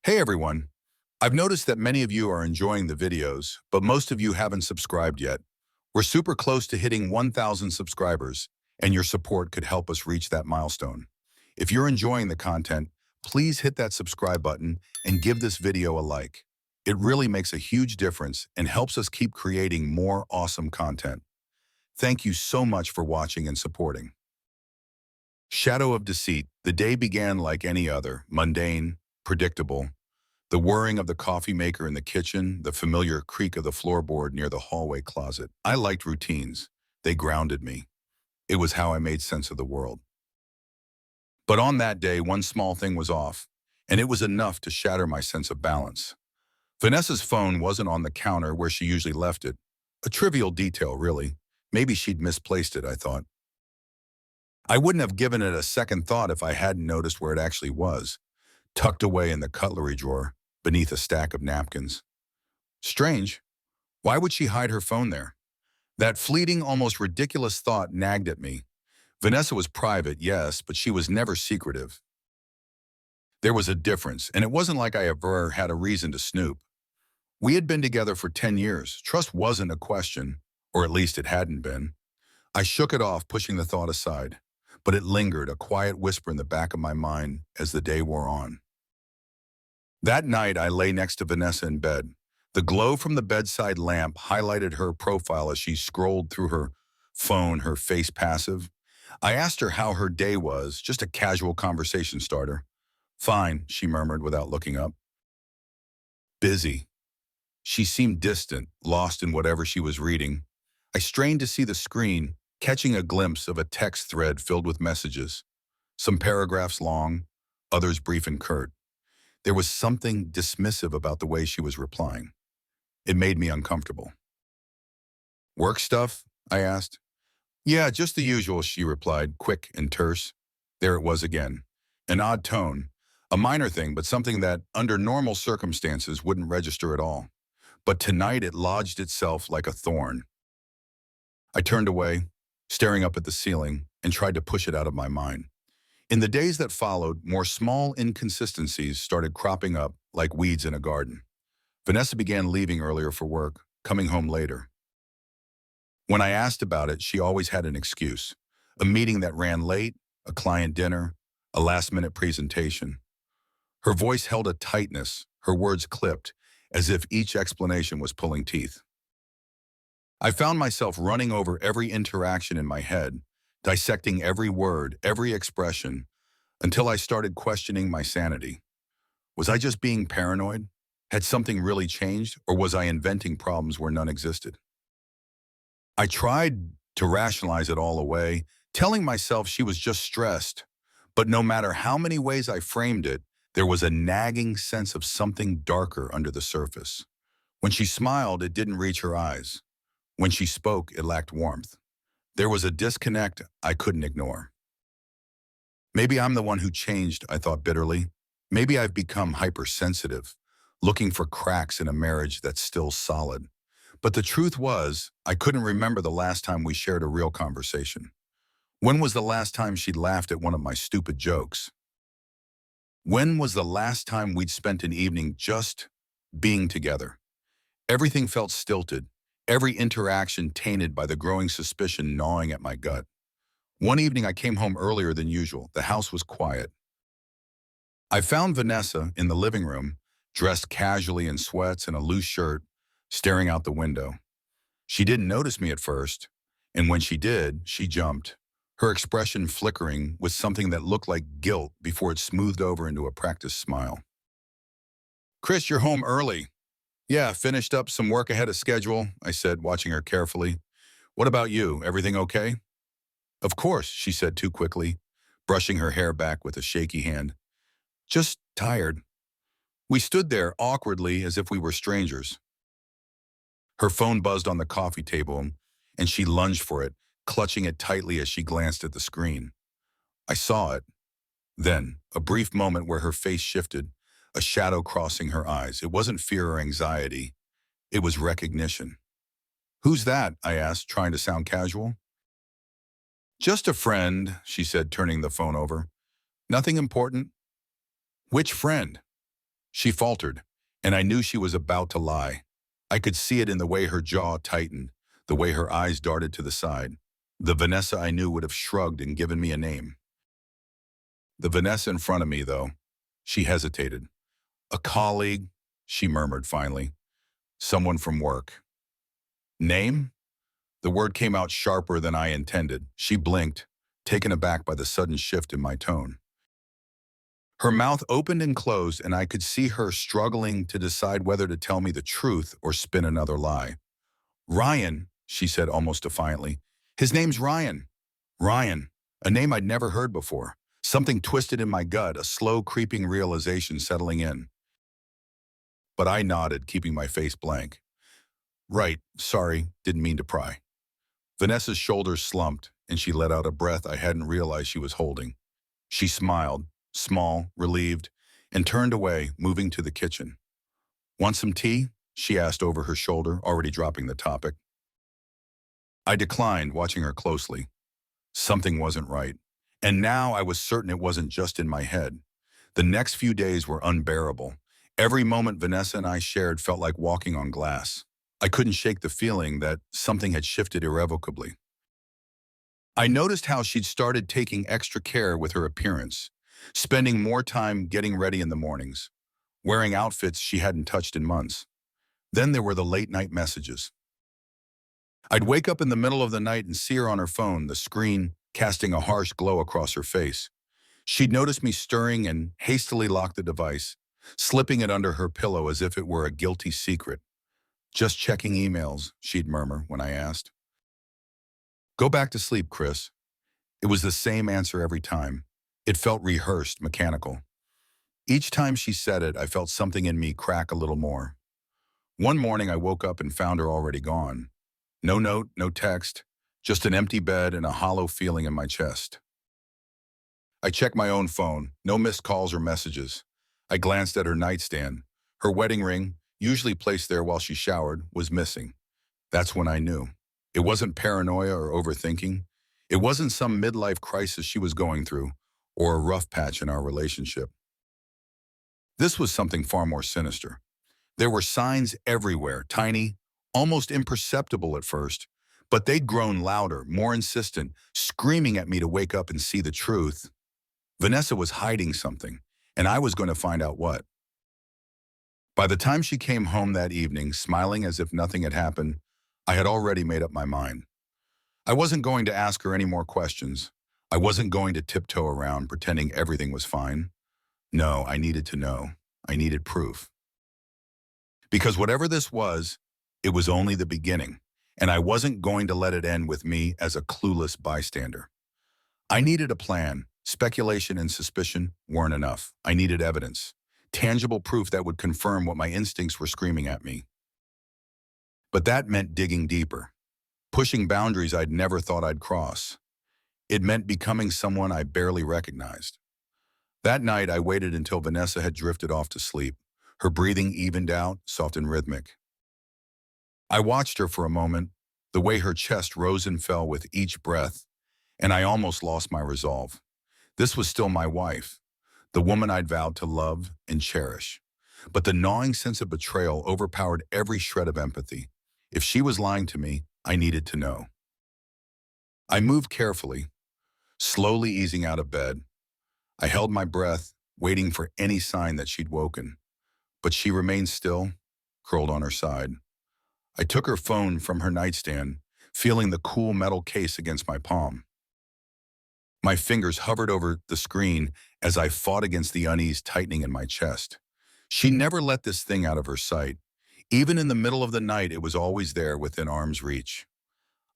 Hey everyone, I've noticed that many of you are enjoying the videos, but most of you haven't subscribed yet. We're super close to hitting 1,000 subscribers, and your support could help us reach that milestone. If you're enjoying the content, please hit that subscribe button and give this video a like. It really makes a huge difference and helps us keep creating more awesome content. Thank you so much for watching and supporting. Shadow of Deceit. The day began like any other, mundane, predictable. The whirring of the coffee maker in the kitchen, the familiar creak of the floorboard near the hallway closet. I liked routines. They grounded me. It was how I made sense of the world. But on that day, one small thing was off, and it was enough to shatter my sense of balance. Vanessa's phone wasn't on the counter where she usually left it. A trivial detail, really. Maybe she'd misplaced it, I thought. I wouldn't have given it a second thought if I hadn't noticed where it actually was, tucked away in the cutlery drawer, beneath a stack of napkins. Strange. Why would she hide her phone there? That fleeting, almost ridiculous thought nagged at me. Vanessa was private, yes, but she was never secretive. There was a difference, and it wasn't like I ever had a reason to snoop. We had been together for 10 years. Trust wasn't a question, or at least it hadn't been. I shook it off, pushing the thought aside, but it lingered, a quiet whisper in the back of my mind as the day wore on. That night, I lay next to Vanessa in bed. The glow from the bedside lamp highlighted her profile as she scrolled through her phone, her face passive. I asked her how her day was, just a casual conversation starter. Fine, she murmured without looking up. Busy. She seemed distant, lost in whatever she was reading. I strained to see the screen, catching a glimpse of a text thread filled with messages. Some paragraphs long, others brief and curt. There was something dismissive about the way she was replying. It made me uncomfortable. Work stuff? I asked. Yeah, just the usual, she replied, quick and terse. There it was again. An odd tone. A minor thing, but something that, under normal circumstances, wouldn't register at all. But tonight it lodged itself like a thorn. I turned away, staring up at the ceiling, and tried to push it out of my mind. In the days that followed, more small inconsistencies started cropping up like weeds in a garden. Vanessa began leaving earlier for work, coming home later. When I asked about it, she always had an excuse. A meeting that ran late, a client dinner, a last-minute presentation. Her voice held a tightness, her words clipped, as if each explanation was pulling teeth. I found myself running over every interaction in my head, dissecting every word, every expression, until I started questioning my sanity. Was I just being paranoid? Had something really changed, or was I inventing problems where none existed? I tried to rationalize it all away, telling myself she was just stressed, but no matter how many ways I framed it, there was a nagging sense of something darker under the surface. When she smiled, it didn't reach her eyes. When she spoke, it lacked warmth. There was a disconnect I couldn't ignore. Maybe I'm the one who changed, I thought bitterly. Maybe I've become hypersensitive, looking for cracks in a marriage that's still solid. But the truth was, I couldn't remember the last time we shared a real conversation. When was the last time she'd laughed at one of my stupid jokes? When was the last time we'd spent an evening just being together? Everything felt stilted, every interaction tainted by the growing suspicion gnawing at my gut. One evening I came home earlier than usual. The house was quiet. I found Vanessa in the living room, dressed casually in sweats and a loose shirt, staring out the window. She didn't notice me at first, and when she did, she jumped, her expression flickering with something that looked like guilt before it smoothed over into a practiced smile. Chris, you're home early. Yeah, finished up some work ahead of schedule, I said, watching her carefully. What about you? Everything okay? Of course, she said too quickly, brushing her hair back with a shaky hand. Just tired. We stood there awkwardly as if we were strangers. Her phone buzzed on the coffee table, and she lunged for it, clutching it tightly as she glanced at the screen. I saw it. Then, a brief moment where her face shifted, a shadow crossing her eyes. It wasn't fear or anxiety. It was recognition. Who's that? I asked, trying to sound casual. Just a friend, she said, turning the phone over. Nothing important. Which friend? She faltered, and I knew she was about to lie. I could see it in the way her jaw tightened, the way her eyes darted to the side. The Vanessa I knew would have shrugged and given me a name. The Vanessa in front of me, though, she hesitated. A colleague, she murmured finally. Someone from work. Name? The word came out sharper than I intended. She blinked, taken aback by the sudden shift in my tone. Her mouth opened and closed, and I could see her struggling to decide whether to tell me the truth or spin another lie. Ryan, she said almost defiantly. His name's Ryan. Ryan, a name I'd never heard before. Something twisted in my gut, a slow creeping realization settling in. But I nodded, keeping my face blank. Right, sorry, didn't mean to pry. Vanessa's shoulders slumped, and she let out a breath I hadn't realized she was holding. She smiled, small, relieved, and turned away, moving to the kitchen. Want some tea? She asked over her shoulder, already dropping the topic. I declined, watching her closely. Something wasn't right. And now I was certain it wasn't just in my head. The next few days were unbearable. Every moment Vanessa and I shared felt like walking on glass. I couldn't shake the feeling that something had shifted irrevocably. I noticed how she'd started taking extra care with her appearance, spending more time getting ready in the mornings, wearing outfits she hadn't touched in months. Then there were the late-night messages. I'd wake up in the middle of the night and see her on her phone, the screen casting a harsh glow across her face. She'd noticed me stirring and hastily locked the device, slipping it under her pillow as if it were a guilty secret. Just checking emails, she'd murmur when I asked. Go back to sleep, Chris. It was the same answer every time. It felt rehearsed, mechanical. Each time she said it, I felt something in me crack a little more. One morning I woke up and found her already gone. No note, no text, just an empty bed and a hollow feeling in my chest. I checked my own phone, no missed calls or messages. I glanced at her nightstand. Her wedding ring, usually placed there while she showered, was missing. That's when I knew. It wasn't paranoia or overthinking. It wasn't some midlife crisis she was going through, or a rough patch in our relationship. This was something far more sinister. There were signs everywhere, tiny, almost imperceptible at first, but they'd grown louder, more insistent, screaming at me to wake up and see the truth. Vanessa was hiding something, and I was going to find out what. By the time she came home that evening, smiling as if nothing had happened, I had already made up my mind. I wasn't going to ask her any more questions. I wasn't going to tiptoe around pretending everything was fine. No, I needed to know. I needed proof. Because whatever this was, it was only the beginning, and I wasn't going to let it end with me as a clueless bystander. I needed a plan. Speculation and suspicion weren't enough. I needed evidence, tangible proof that would confirm what my instincts were screaming at me. But that meant digging deeper, pushing boundaries I'd never thought I'd cross. It meant becoming someone I barely recognized. That night, I waited until Vanessa had drifted off to sleep, her breathing evened out, soft and rhythmic. I watched her for a moment, the way her chest rose and fell with each breath, and I almost lost my resolve. This was still my wife, the woman I'd vowed to love and cherish. But the gnawing sense of betrayal overpowered every shred of empathy. If she was lying to me, I needed to know. I moved carefully, slowly easing out of bed. I held my breath, waiting for any sign that she'd woken. But she remained still, curled on her side. I took her phone from her nightstand, feeling the cool metal case against my palm. My fingers hovered over the screen as I fought against the unease tightening in my chest. She never let this thing out of her sight. Even in the middle of the night, it was always there within arm's reach.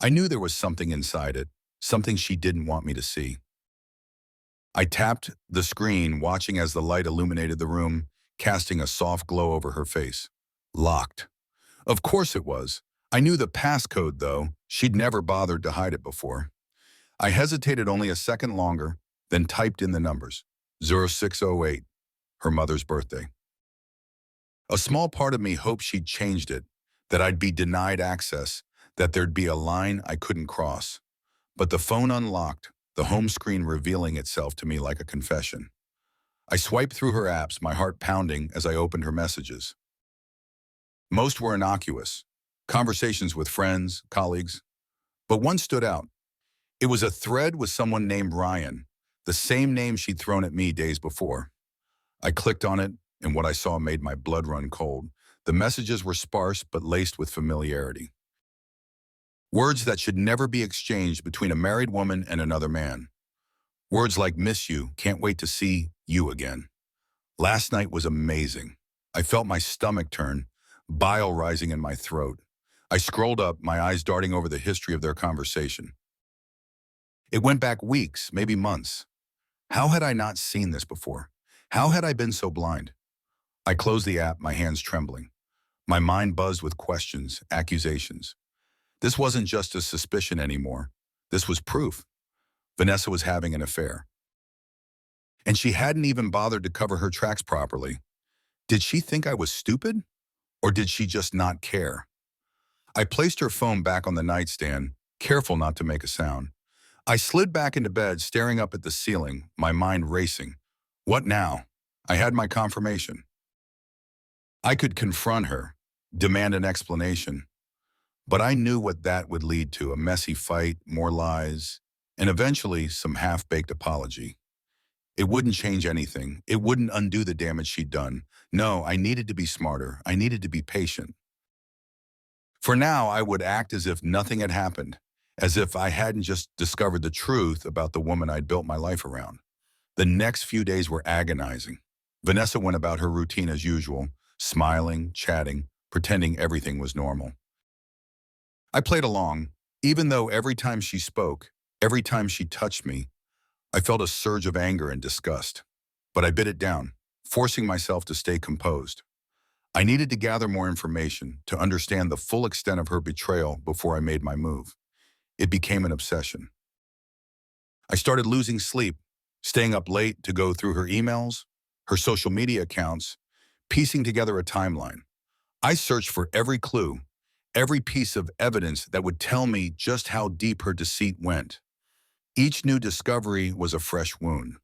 I knew there was something inside it, something she didn't want me to see. I tapped the screen, watching as the light illuminated the room, casting a soft glow over her face. Locked. Of course it was. I knew the passcode, though. She'd never bothered to hide it before. I hesitated only a second longer, then typed in the numbers. 0608, her mother's birthday. A small part of me hoped she'd changed it, that I'd be denied access, that there'd be a line I couldn't cross. But the phone unlocked, the home screen revealing itself to me like a confession. I swiped through her apps, my heart pounding as I opened her messages. Most were innocuous, conversations with friends, colleagues, but one stood out. It was a thread with someone named Ryan, the same name she'd thrown at me days before. I clicked on it, and what I saw made my blood run cold. The messages were sparse but laced with familiarity. Words that should never be exchanged between a married woman and another man. Words like miss you, can't wait to see you again. Last night was amazing. I felt my stomach turn, bile rising in my throat. I scrolled up, my eyes darting over the history of their conversation. It went back weeks, maybe months. How had I not seen this before? How had I been so blind? I closed the app, my hands trembling. My mind buzzed with questions, accusations. This wasn't just a suspicion anymore. This was proof. Vanessa was having an affair. And she hadn't even bothered to cover her tracks properly. Did she think I was stupid? Or did she just not care? I placed her phone back on the nightstand, careful not to make a sound. I slid back into bed, staring up at the ceiling, my mind racing. What now? I had my confirmation. I could confront her, demand an explanation. But I knew what that would lead to, a messy fight, more lies, and eventually some half-baked apology. It wouldn't change anything. It wouldn't undo the damage she'd done. No, I needed to be smarter. I needed to be patient. For now, I would act as if nothing had happened, as if I hadn't just discovered the truth about the woman I'd built my life around. The next few days were agonizing. Vanessa went about her routine as usual, smiling, chatting, pretending everything was normal. I played along, even though every time she spoke, every time she touched me, I felt a surge of anger and disgust. But I bit it down, forcing myself to stay composed. I needed to gather more information to understand the full extent of her betrayal before I made my move. It became an obsession. I started losing sleep, staying up late to go through her emails, her social media accounts, piecing together a timeline. I searched for every clue, every piece of evidence that would tell me just how deep her deceit went. Each new discovery was a fresh wound.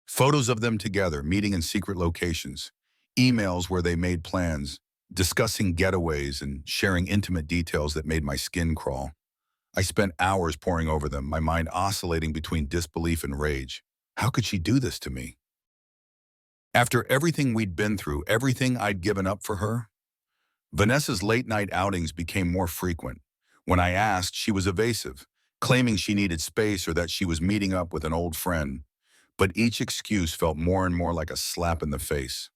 Photos of them together, meeting in secret locations, emails where they made plans, discussing getaways and sharing intimate details that made my skin crawl. I spent hours poring over them, my mind oscillating between disbelief and rage. How could she do this to me? After everything we'd been through, everything I'd given up for her, Vanessa's late-night outings became more frequent. When I asked, she was evasive, claiming she needed space or that she was meeting up with an old friend. But each excuse felt more and more like a slap in the face.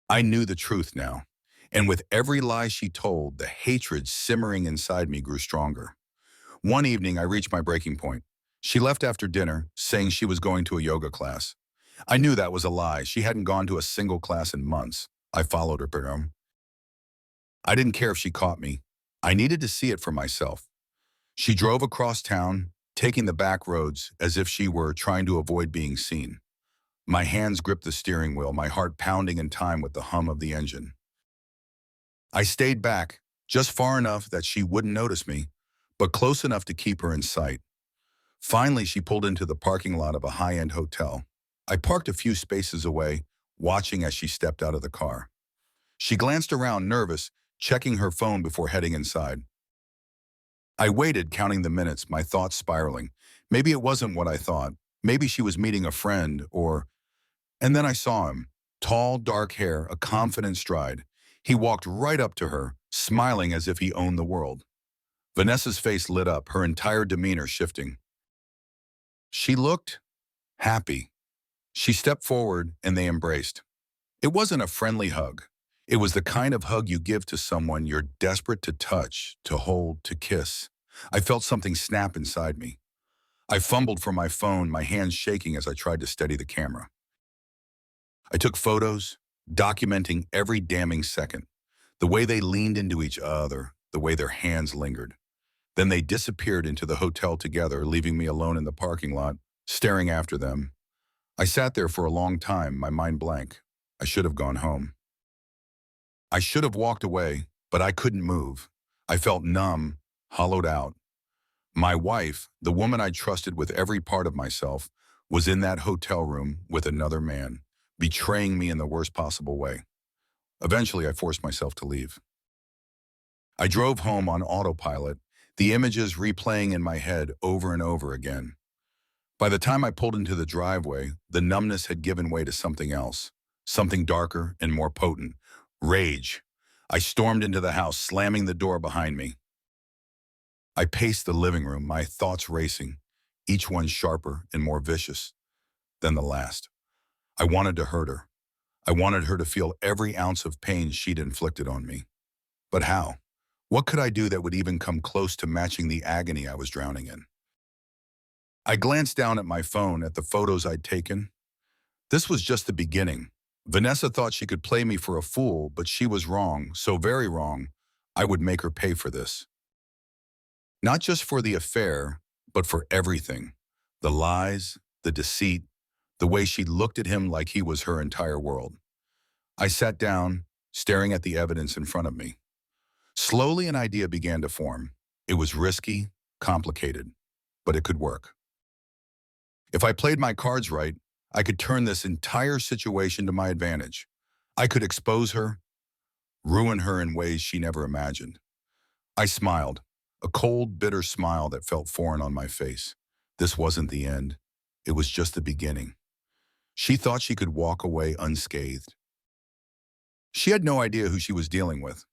I knew the truth now, and with every lie she told, the hatred simmering inside me grew stronger. One evening, I reached my breaking point. She left after dinner, saying she was going to a yoga class. I knew that was a lie. She hadn't gone to a single class in months. I followed her home. I didn't care if she caught me. I needed to see it for myself. She drove across town, taking the back roads as if she were trying to avoid being seen. My hands gripped the steering wheel, my heart pounding in time with the hum of the engine. I stayed back, just far enough that she wouldn't notice me, but close enough to keep her in sight. Finally, she pulled into the parking lot of a high-end hotel. I parked a few spaces away, watching as she stepped out of the car. She glanced around, nervous, checking her phone before heading inside. I waited, counting the minutes, my thoughts spiraling. Maybe it wasn't what I thought. Maybe she was meeting a friend, or... And then I saw him. Tall, dark hair, a confident stride. He walked right up to her, smiling as if he owned the world. Vanessa's face lit up, her entire demeanor shifting. She looked happy. She stepped forward, and they embraced. It wasn't a friendly hug. It was the kind of hug you give to someone you're desperate to touch, to hold, to kiss. I felt something snap inside me. I fumbled for my phone, my hands shaking as I tried to steady the camera. I took photos, documenting every damning second. The way they leaned into each other, the way their hands lingered. Then they disappeared into the hotel together, leaving me alone in the parking lot, staring after them. I sat there for a long time, my mind blank. I should have gone home. I should have walked away, but I couldn't move. I felt numb, hollowed out. My wife, the woman I trusted with every part of myself, was in that hotel room with another man, betraying me in the worst possible way. Eventually, I forced myself to leave. I drove home on autopilot, the images replaying in my head over and over again. By the time I pulled into the driveway, the numbness had given way to something else, something darker and more potent: rage. I stormed into the house, slamming the door behind me. I paced the living room, my thoughts racing, each one sharper and more vicious than the last. I wanted to hurt her. I wanted her to feel every ounce of pain she'd inflicted on me. But how? What could I do that would even come close to matching the agony I was drowning in? I glanced down at my phone at the photos I'd taken. This was just the beginning. Vanessa thought she could play me for a fool, but she was wrong, so very wrong. I would make her pay for this. Not just for the affair, but for everything. The lies, the deceit, the way she looked at him like he was her entire world. I sat down, staring at the evidence in front of me. Slowly, an idea began to form. It was risky, complicated, but it could work. If I played my cards right, I could turn this entire situation to my advantage. I could expose her, ruin her in ways she never imagined. I smiled, a cold, bitter smile that felt foreign on my face. This wasn't the end. It was just the beginning. She thought she could walk away unscathed. She had no idea who she was dealing with.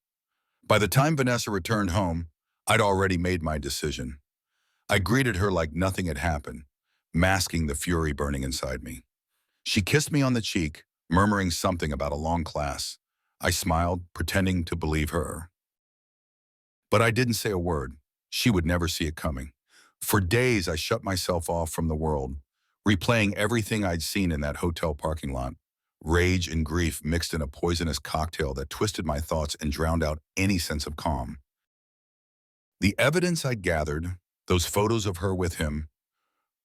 By the time Vanessa returned home, I'd already made my decision. I greeted her like nothing had happened, masking the fury burning inside me. She kissed me on the cheek, murmuring something about a long class. I smiled, pretending to believe her. But I didn't say a word. She would never see it coming. For days, I shut myself off from the world, replaying everything I'd seen in that hotel parking lot. Rage and grief mixed in a poisonous cocktail that twisted my thoughts and drowned out any sense of calm. The evidence I'd gathered, those photos of her with him,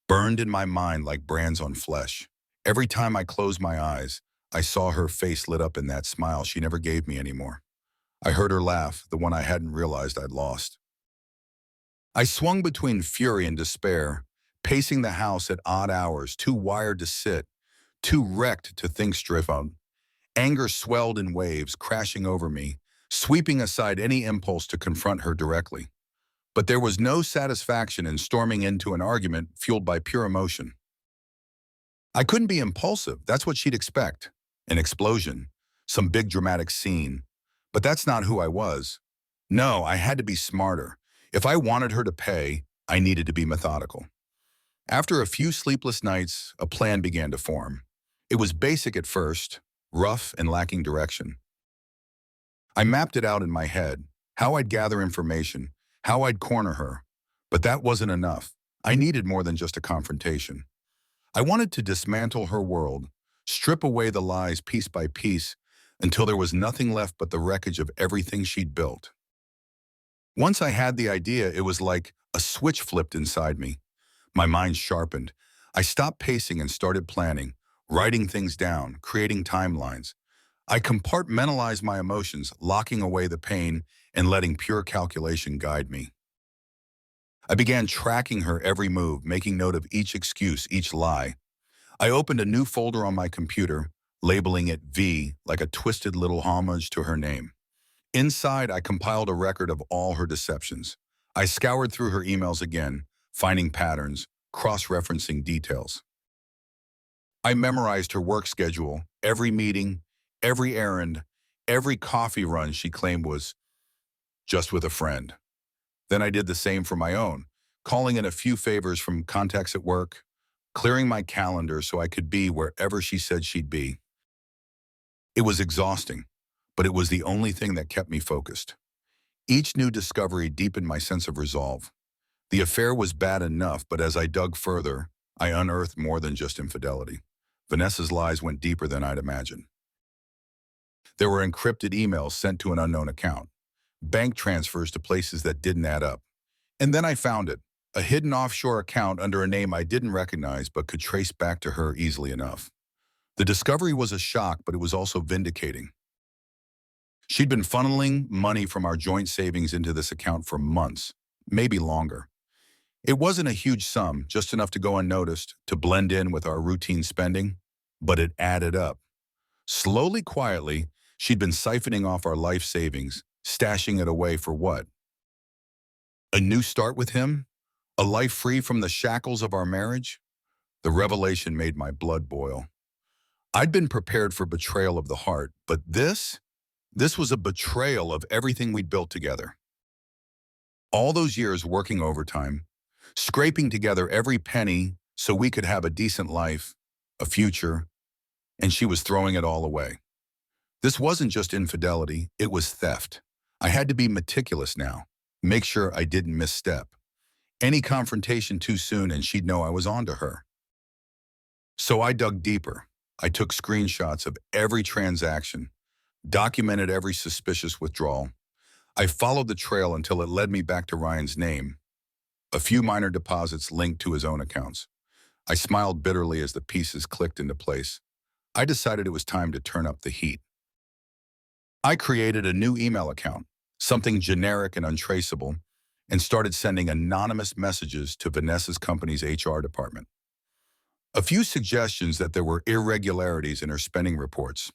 burned in my mind like brands on flesh. Every time I closed my eyes, I saw her face lit up in that smile she never gave me anymore. I heard her laugh, the one I hadn't realized I'd lost. I swung between fury and despair, pacing the house at odd hours, too wired to sit, too wrecked to think straight out. Anger swelled in waves, crashing over me, sweeping aside any impulse to confront her directly. But there was no satisfaction in storming into an argument fueled by pure emotion. I couldn't be impulsive. That's what she'd expect. An explosion, some big dramatic scene. But that's not who I was. No, I had to be smarter. If I wanted her to pay, I needed to be methodical. After a few sleepless nights, a plan began to form. It was basic at first, rough and lacking direction. I mapped it out in my head, how I'd gather information, how I'd corner her. But that wasn't enough. I needed more than just a confrontation. I wanted to dismantle her world, strip away the lies piece by piece until there was nothing left but the wreckage of everything she'd built. Once I had the idea, it was like a switch flipped inside me. My mind sharpened. I stopped pacing and started planning, writing things down, creating timelines. I compartmentalized my emotions, locking away the pain and letting pure calculation guide me. I began tracking her every move, making note of each excuse, each lie. I opened a new folder on my computer, labeling it V, like a twisted little homage to her name. Inside, I compiled a record of all her deceptions. I scoured through her emails again, finding patterns, cross-referencing details. I memorized her work schedule, every meeting, every errand, every coffee run she claimed was just with a friend. Then I did the same for my own, calling in a few favors from contacts at work, clearing my calendar so I could be wherever she said she'd be. It was exhausting, but it was the only thing that kept me focused. Each new discovery deepened my sense of resolve. The affair was bad enough, but as I dug further, I unearthed more than just infidelity. Vanessa's lies went deeper than I'd imagined. There were encrypted emails sent to an unknown account, bank transfers to places that didn't add up. And then I found it, a hidden offshore account under a name I didn't recognize but could trace back to her easily enough. The discovery was a shock, but it was also vindicating. She'd been funneling money from our joint savings into this account for months, maybe longer. It wasn't a huge sum, just enough to go unnoticed, to blend in with our routine spending, but it added up. Slowly, quietly, she'd been siphoning off our life savings, stashing it away for what? A new start with him? A life free from the shackles of our marriage? The revelation made my blood boil. I'd been prepared for betrayal of the heart, but this was a betrayal of everything we'd built together. All those years working overtime, scraping together every penny so we could have a decent life, a future, and she was throwing it all away. This wasn't just infidelity, it was theft. I had to be meticulous now, make sure I didn't misstep. Any confrontation too soon and she'd know I was onto her. So I dug deeper. I took screenshots of every transaction, documented every suspicious withdrawal. I followed the trail until it led me back to Ryan's name, a few minor deposits linked to his own accounts. I smiled bitterly as the pieces clicked into place. I decided it was time to turn up the heat. I created a new email account, something generic and untraceable, and started sending anonymous messages to Vanessa's company's HR department. A few suggestions that there were irregularities in her spending reports.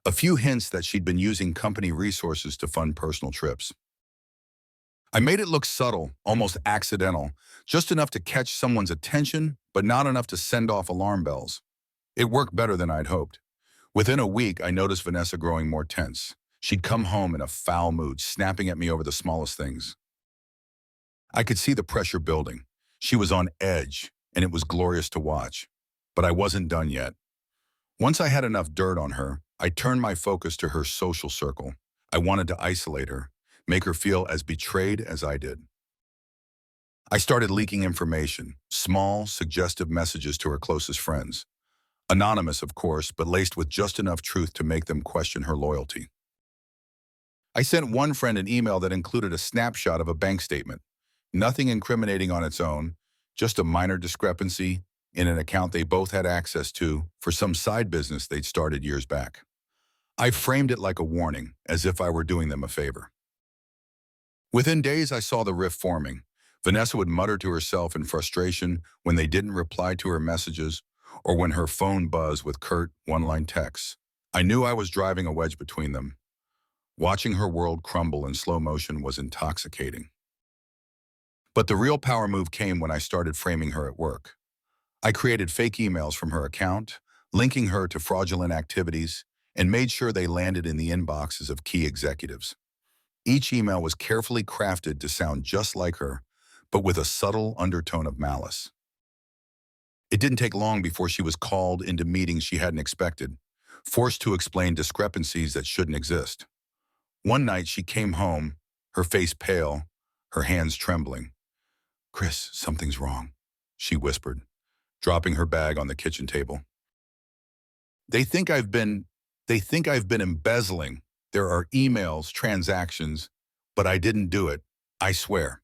A few hints that she'd been using company resources to fund personal trips. I made it look subtle, almost accidental, just enough to catch someone's attention, but not enough to send off alarm bells. It worked better than I'd hoped. Within a week, I noticed Vanessa growing more tense. She'd come home in a foul mood, snapping at me over the smallest things. I could see the pressure building. She was on edge, and it was glorious to watch. But I wasn't done yet. Once I had enough dirt on her, I turned my focus to her social circle. I wanted to isolate her, make her feel as betrayed as I did. I started leaking information, small, suggestive messages to her closest friends. Anonymous, of course, but laced with just enough truth to make them question her loyalty. I sent one friend an email that included a snapshot of a bank statement. Nothing incriminating on its own, just a minor discrepancy in an account they both had access to for some side business they'd started years back. I framed it like a warning, as if I were doing them a favor. Within days, I saw the rift forming. Vanessa would mutter to herself in frustration when they didn't reply to her messages or when her phone buzzed with curt, one-line texts. I knew I was driving a wedge between them. Watching her world crumble in slow motion was intoxicating. But the real power move came when I started framing her at work. I created fake emails from her account, linking her to fraudulent activities, and made sure they landed in the inboxes of key executives. Each email was carefully crafted to sound just like her, but with a subtle undertone of malice. It didn't take long before she was called into meetings she hadn't expected, forced to explain discrepancies that shouldn't exist. One night she came home, her face pale, her hands trembling. "Chris, something's wrong," she whispered, dropping her bag on the kitchen table. They think I've been embezzling. There are emails, transactions, but I didn't do it, I swear.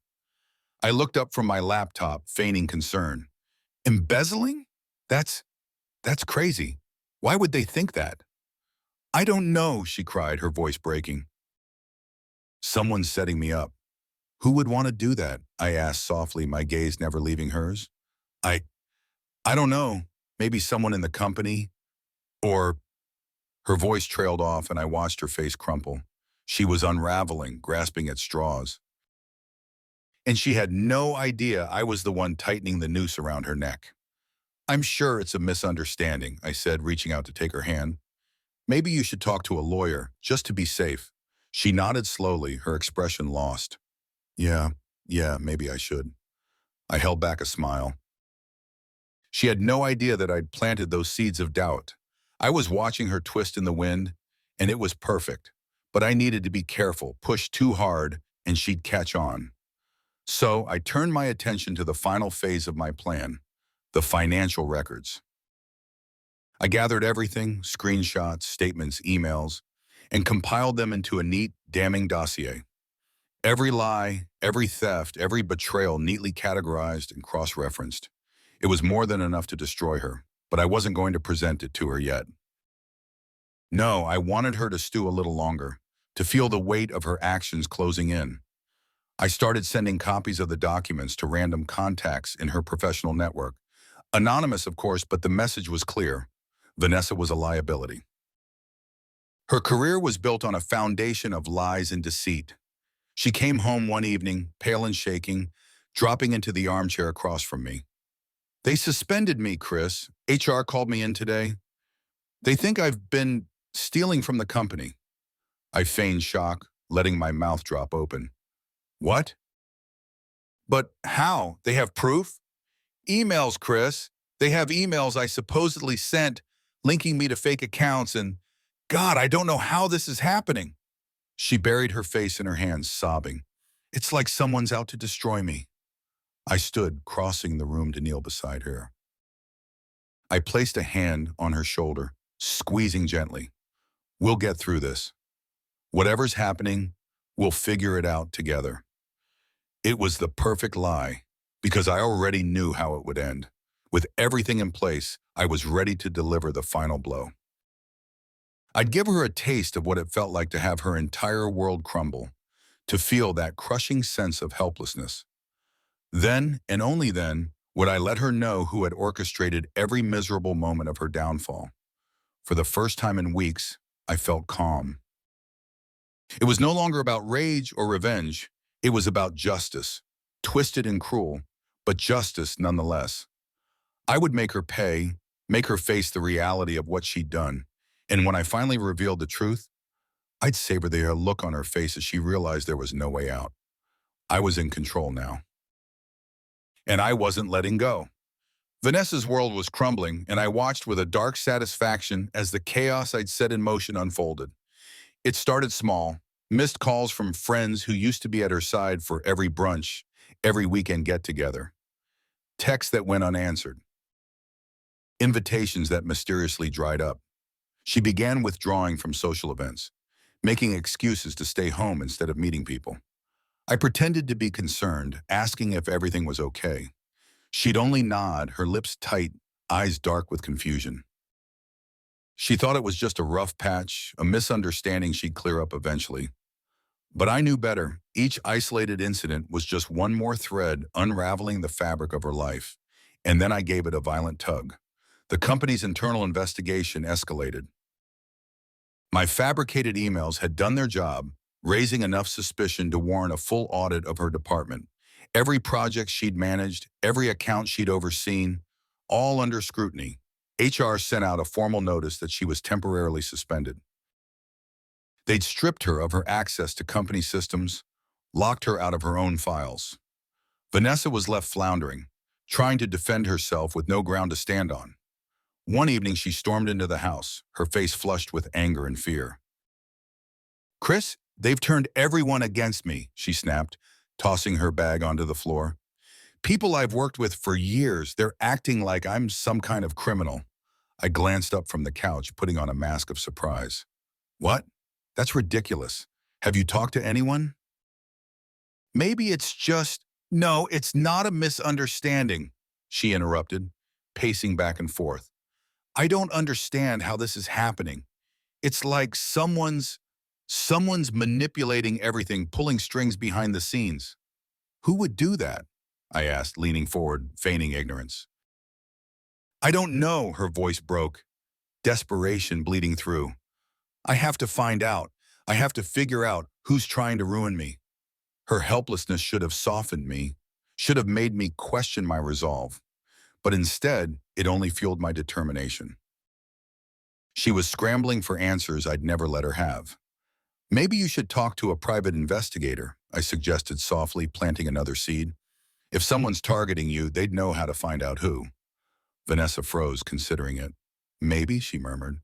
I looked up from my laptop, feigning concern. Embezzling? That's crazy. Why would they think that? "I don't know," she cried, her voice breaking. "Someone's setting me up." "Who would want to do that?" I asked softly, my gaze never leaving hers. I don't know. Maybe someone in the company, or..." Her voice trailed off and I watched her face crumple. She was unraveling, grasping at straws. And she had no idea I was the one tightening the noose around her neck. "I'm sure it's a misunderstanding," I said, reaching out to take her hand. "Maybe you should talk to a lawyer, just to be safe." She nodded slowly, her expression lost. Yeah, maybe I should." I held back a smile. She had no idea that I'd planted those seeds of doubt. I was watching her twist in the wind, and it was perfect. But I needed to be careful, push too hard, and she'd catch on. So I turned my attention to the final phase of my plan, the financial records. I gathered everything, screenshots, statements, emails, and compiled them into a neat, damning dossier. Every lie, every theft, every betrayal neatly categorized and cross-referenced. It was more than enough to destroy her, but I wasn't going to present it to her yet. No, I wanted her to stew a little longer, to feel the weight of her actions closing in. I started sending copies of the documents to random contacts in her professional network. Anonymous, of course, but the message was clear. Vanessa was a liability. Her career was built on a foundation of lies and deceit. She came home one evening, pale and shaking, dropping into the armchair across from me. "They suspended me, Chris. HR called me in today. They think I've been stealing from the company." I feigned shock, letting my mouth drop open. "What? But how? They have proof?" "Emails, Chris. They have emails I supposedly sent, linking me to fake accounts, and God, I don't know how this is happening." She buried her face in her hands, sobbing. "It's like someone's out to destroy me." I stood, crossing the room to kneel beside her. I placed a hand on her shoulder, squeezing gently. "We'll get through this. Whatever's happening, we'll figure it out together." It was the perfect lie, because I already knew how it would end. With everything in place, I was ready to deliver the final blow. I'd give her a taste of what it felt like to have her entire world crumble, to feel that crushing sense of helplessness. Then, and only then, would I let her know who had orchestrated every miserable moment of her downfall. For the first time in weeks, I felt calm. It was no longer about rage or revenge. It was about justice, twisted and cruel, but justice nonetheless. I would make her pay, make her face the reality of what she'd done. And when I finally revealed the truth, I'd savor the look on her face as she realized there was no way out. I was in control now. And I wasn't letting go. Vanessa's world was crumbling, and I watched with a dark satisfaction as the chaos I'd set in motion unfolded. It started small, missed calls from friends who used to be at her side for every brunch, every weekend get-together. Texts that went unanswered. Invitations that mysteriously dried up. She began withdrawing from social events, making excuses to stay home instead of meeting people. I pretended to be concerned, asking if everything was okay. She'd only nod, her lips tight, eyes dark with confusion. She thought it was just a rough patch, a misunderstanding she'd clear up eventually. But I knew better. Each isolated incident was just one more thread unraveling the fabric of her life. And then I gave it a violent tug. The company's internal investigation escalated. My fabricated emails had done their job, raising enough suspicion to warrant a full audit of her department. Every project she'd managed, every account she'd overseen, all under scrutiny. HR sent out a formal notice that she was temporarily suspended. They'd stripped her of her access to company systems, locked her out of her own files. Vanessa was left floundering, trying to defend herself with no ground to stand on. One evening, she stormed into the house, her face flushed with anger and fear. "Chris, they've turned everyone against me," she snapped, tossing her bag onto the floor. "People I've worked with for years, they're acting like I'm some kind of criminal." I glanced up from the couch, putting on a mask of surprise. "What? That's ridiculous. Have you talked to anyone?" "Maybe it's just—" "No, it's not a misunderstanding," she interrupted, pacing back and forth. "I don't understand how this is happening. It's like someone's manipulating everything, pulling strings behind the scenes." "Who would do that?" I asked, leaning forward, feigning ignorance. "I don't know," her voice broke, desperation bleeding through. "I have to find out. I have to figure out who's trying to ruin me." Her helplessness should have softened me, should have made me question my resolve. But instead, it only fueled my determination. She was scrambling for answers I'd never let her have. "Maybe you should talk to a private investigator," I suggested softly, planting another seed. "If someone's targeting you, they'd know how to find out who." Vanessa froze, considering it. "Maybe," she murmured.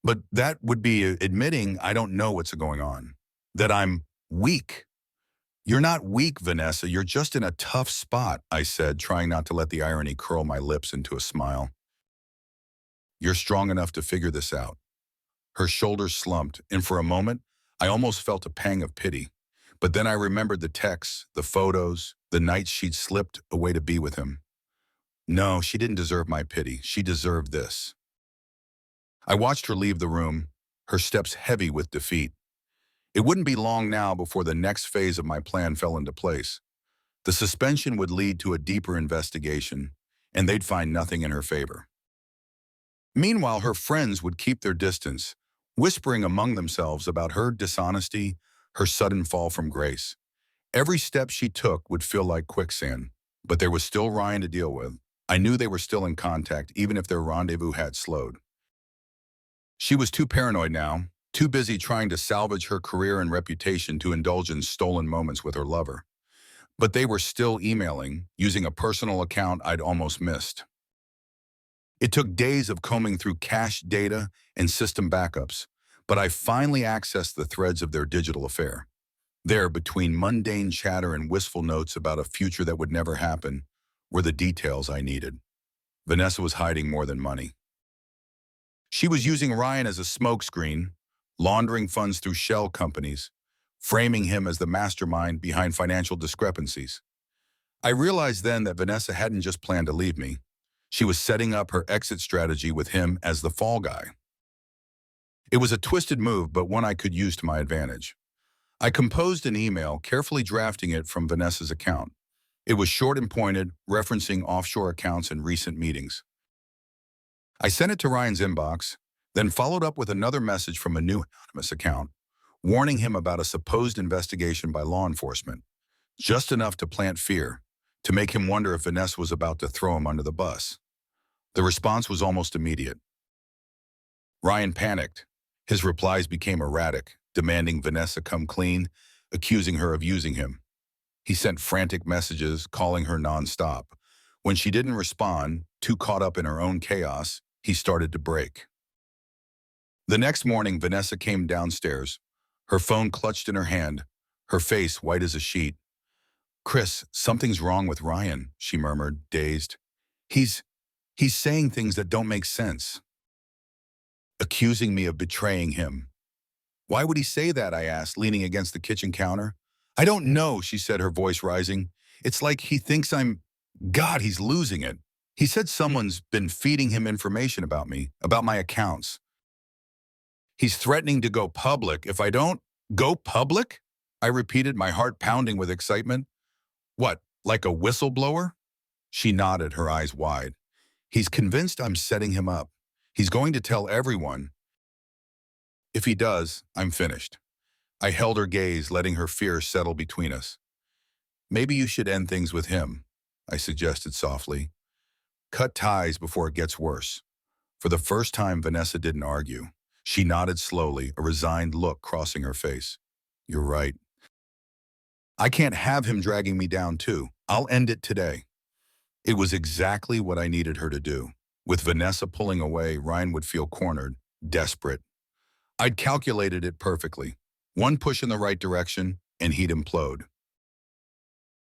"But that would be admitting I don't know what's going on, that I'm weak." "You're not weak, Vanessa. You're just in a tough spot," I said, trying not to let the irony curl my lips into a smile. "You're strong enough to figure this out." Her shoulders slumped, and for a moment, I almost felt a pang of pity. But then I remembered the texts, the photos, the nights she'd slipped away to be with him. No, she didn't deserve my pity. She deserved this. I watched her leave the room, her steps heavy with defeat. It wouldn't be long now before the next phase of my plan fell into place. The suspension would lead to a deeper investigation, and they'd find nothing in her favor. Meanwhile, her friends would keep their distance, whispering among themselves about her dishonesty, her sudden fall from grace. Every step she took would feel like quicksand, but there was still Ryan to deal with. I knew they were still in contact, even if their rendezvous had slowed. She was too paranoid now, too busy trying to salvage her career and reputation to indulge in stolen moments with her lover. But they were still emailing, using a personal account I'd almost missed. It took days of combing through cached data and system backups, but I finally accessed the threads of their digital affair. There, between mundane chatter and wistful notes about a future that would never happen, were the details I needed. Vanessa was hiding more than money. She was using Ryan as a smokescreen, laundering funds through shell companies, framing him as the mastermind behind financial discrepancies. I realized then that Vanessa hadn't just planned to leave me. She was setting up her exit strategy with him as the fall guy. It was a twisted move, but one I could use to my advantage. I composed an email, carefully drafting it from Vanessa's account. It was short and pointed, referencing offshore accounts and recent meetings. I sent it to Ryan's inbox, then followed up with another message from a new anonymous account, warning him about a supposed investigation by law enforcement, just enough to plant fear, to make him wonder if Vanessa was about to throw him under the bus. The response was almost immediate. Ryan panicked. His replies became erratic, demanding Vanessa come clean, accusing her of using him. He sent frantic messages, calling her nonstop. When she didn't respond, too caught up in her own chaos, he started to break. The next morning, Vanessa came downstairs, her phone clutched in her hand, her face white as a sheet. "Chris, something's wrong with Ryan," she murmured, dazed. He's saying things that don't make sense. Accusing me of betraying him. "Why would he say that?" I asked, leaning against the kitchen counter. "I don't know," she said, her voice rising. "It's like he thinks God, he's losing it. He said someone's been feeding him information about me, about my accounts. He's threatening to go public if I don't go public?" I repeated, my heart pounding with excitement. "What, like a whistleblower?" She nodded, her eyes wide. "He's convinced I'm setting him up. He's going to tell everyone. If he does, I'm finished." I held her gaze, letting her fear settle between us. "Maybe you should end things with him," I suggested softly. "Cut ties before it gets worse." For the first time, Vanessa didn't argue. She nodded slowly, a resigned look crossing her face. "You're right. I can't have him dragging me down too. I'll end it today." It was exactly what I needed her to do. With Vanessa pulling away, Ryan would feel cornered, desperate. I'd calculated it perfectly. One push in the right direction, and he'd implode.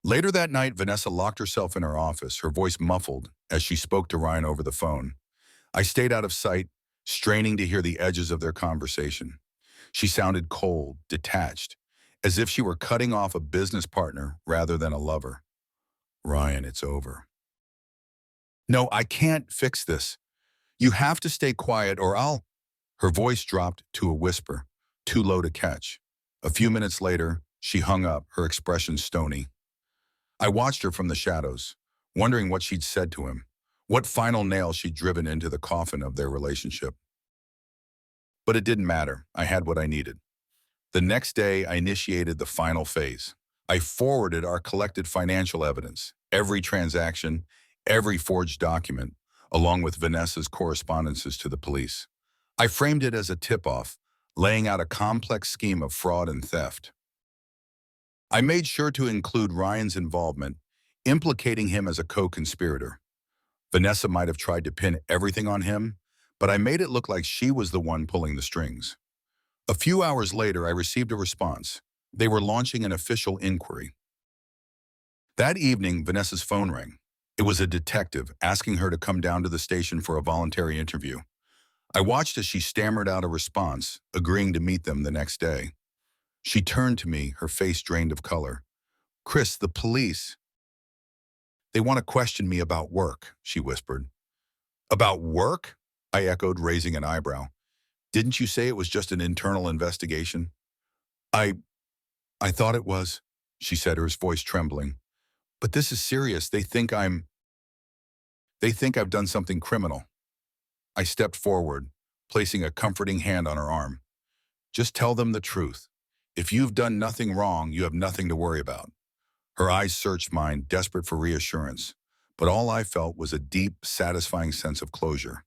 Later that night, Vanessa locked herself in her office, her voice muffled as she spoke to Ryan over the phone. I stayed out of sight, straining to hear the edges of their conversation. She sounded cold, detached, as if she were cutting off a business partner rather than a lover. "Ryan, it's over." "No, I can't fix this. You have to stay quiet or I'll—" Her voice dropped to a whisper, too low to catch. A few minutes later, she hung up, her expression stony. I watched her from the shadows, wondering what she'd said to him, what final nail she'd driven into the coffin of their relationship. But it didn't matter. I had what I needed. The next day, I initiated the final phase. I forwarded our collected financial evidence, every transaction, every forged document, along with Vanessa's correspondences to the police. I framed it as a tip-off, laying out a complex scheme of fraud and theft. I made sure to include Ryan's involvement, implicating him as a co-conspirator. Vanessa might have tried to pin everything on him, but I made it look like she was the one pulling the strings. A few hours later, I received a response. They were launching an official inquiry. That evening, Vanessa's phone rang. It was a detective asking her to come down to the station for a voluntary interview. I watched as she stammered out a response, agreeing to meet them the next day. She turned to me, her face drained of color. "Chris, the police. They want to question me about work," she whispered. "About work?" I echoed, raising an eyebrow. "Didn't you say it was just an internal investigation?" I, I thought it was, she said, her voice trembling. But this is serious. They think I've done something criminal. I stepped forward, placing a comforting hand on her arm. Just tell them the truth. If you've done nothing wrong, you have nothing to worry about. Her eyes searched mine, desperate for reassurance, but all I felt was a deep, satisfying sense of closure.